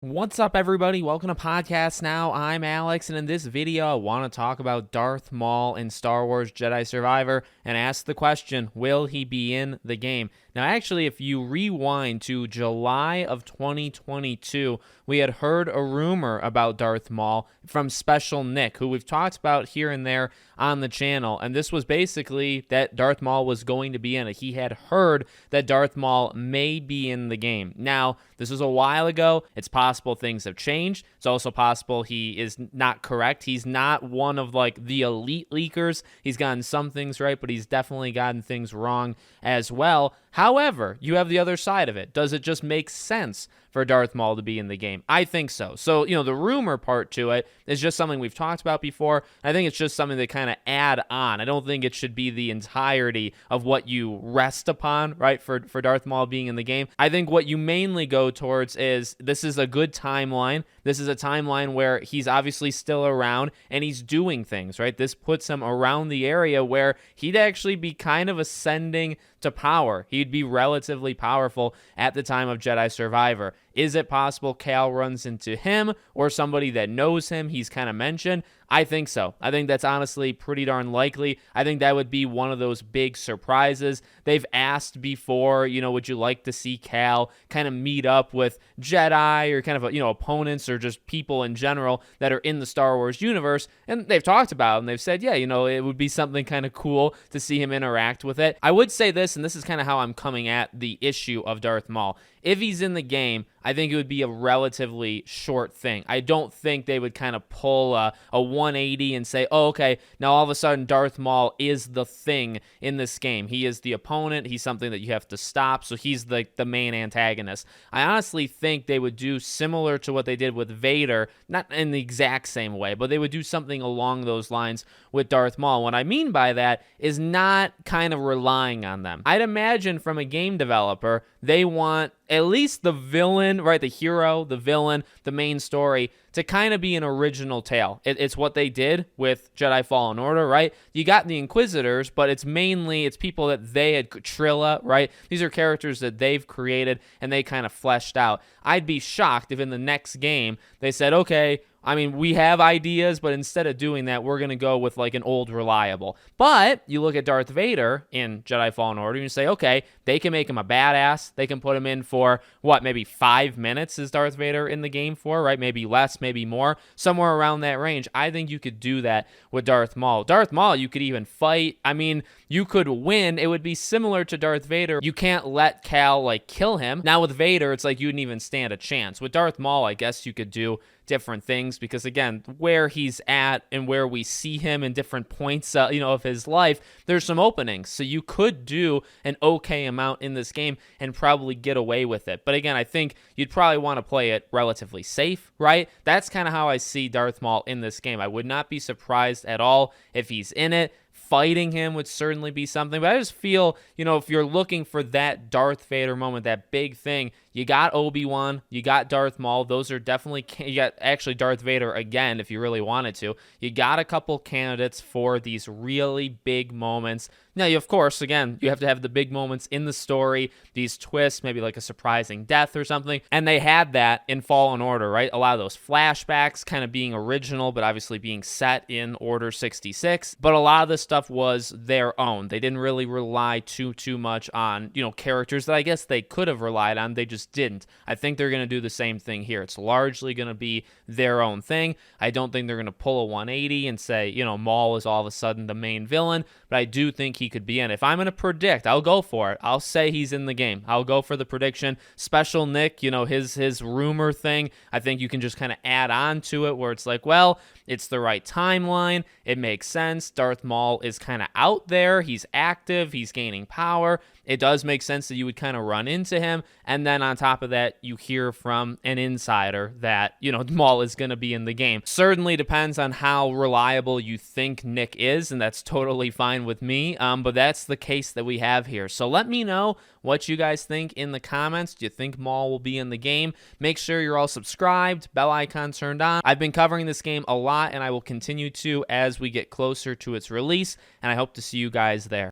What's up, everybody? Welcome to Podcast Now. I'm Alex, and in this video, I want to talk about Darth Maul in Star Wars Jedi Survivor and ask the question, will he be in the game? Now, actually, if you rewind to July of 2022, we had heard a rumor about Darth Maul from Special Nick, who we've talked about here and there on the channel, and this was basically that Darth Maul was going to be in it. He had heard that Darth Maul may be in the game. Now, this was a while ago. It's possible things have changed. It's also possible he is not correct. He's not one of like the elite leakers. He's gotten some things right, but he's definitely gotten things wrong as well. However, you have the other side of it. Does it just make sense for Darth Maul to be in the game? I think so. So, the rumor part to it is just something we've talked about before. I think it's just something to kind of add on. I don't think it should be the entirety of what you rest upon, right, for Darth Maul being in the game. I think what you mainly go towards is this is a good timeline. This is a timeline where he's obviously still around and he's doing things, right? This puts him around the area where he'd actually be kind of ascending to power. He'd be relatively powerful at the time of Jedi Survivor. Is it possible Cal runs into him or somebody that knows him he's kind of mentioned? I think so. I think that's honestly pretty darn likely. I think that would be one of those big surprises. They've asked before, would you like to see Cal kind of meet up with Jedi or kind of, opponents or just people in general that are in the Star Wars universe? And they've talked about it and they've said, yeah, it would be something kind of cool to see him interact with it. I would say this, and this is kind of how I'm coming at the issue of Darth Maul. If he's in the game, I think it would be a relatively short thing. I don't think they would kind of pull a 180 and say, oh, okay, now all of a sudden Darth Maul is the thing in this game. He is the opponent. He's something that you have to stop, so he's the main antagonist. I honestly think they would do similar to what they did with Vader, not in the exact same way, but they would do something along those lines with Darth Maul. What I mean by that is not kind of relying on them. I'd imagine from a game developer, they want at least the villain, right, the hero, the villain, the main story, to kind of be an original tale. It's what they did with Jedi Fallen Order, right? You got the Inquisitors, but it's people that they had, Trilla, right? These are characters that they've created and they kind of fleshed out. I'd be shocked if in the next game they said, okay, we have ideas, but instead of doing that, we're going to go with like an old reliable. But you look at Darth Vader in Jedi Fallen Order and you say, okay, they can make him a badass. They can put him in for, maybe 5 minutes is Darth Vader in the game for, right? Maybe less, maybe more, somewhere around that range. I think you could do that with Darth Maul. Darth Maul, you could even fight. You could win. It would be similar to Darth Vader. You can't let Cal, kill him. Now with Vader, it's like you wouldn't even stand a chance. With Darth Maul, I guess you could do different things because, again, where he's at and where we see him in different points of his life, there's some openings, so you could do an okay amount in this game and probably get away with it. But again, I think you'd probably want to play it relatively safe, right? That's kind of how I see Darth Maul in this game. I would not be surprised at all if he's in it. Fighting him would certainly be something, but I just feel, if you're looking for that Darth Vader moment, that big thing, you got Obi-Wan, you got Darth Maul. Those are definitely, you got actually Darth Vader again if you really wanted to. You got a couple candidates for these really big moments. Now, of course, again, you have to have the big moments in the story, these twists, maybe like a surprising death or something. And they had that in Fallen Order, right? A lot of those flashbacks kind of being original, but obviously being set in Order 66. But a lot of this stuff was their own. They didn't really rely too much on, characters that I guess they could have relied on. They just didn't. I think they're going to do the same thing here. It's largely going to be their own thing. I don't think they're going to pull a 180 and say, Maul is all of a sudden the main villain, but I do think he could be in. If I'm going to predict, I'll go for it. I'll say he's in the game. I'll go for the prediction. Special Nick, his rumor thing, I think you can just kind of add on to it where it's like, well, it's the right timeline. It makes sense. Darth Maul is kind of out there. He's active. He's gaining power. It does make sense that you would kind of run into him. And then on top of that, you hear from an insider that, Maul is going to be in the game. Certainly depends on how reliable you think Nick is, and that's totally fine with me. But that's the case that we have here. So let me know what you guys think in the comments. Do you think Maul will be in the game? Make sure you're all subscribed, bell icon turned on. I've been covering this game a lot, and I will continue to as we get closer to its release, and I hope to see you guys there.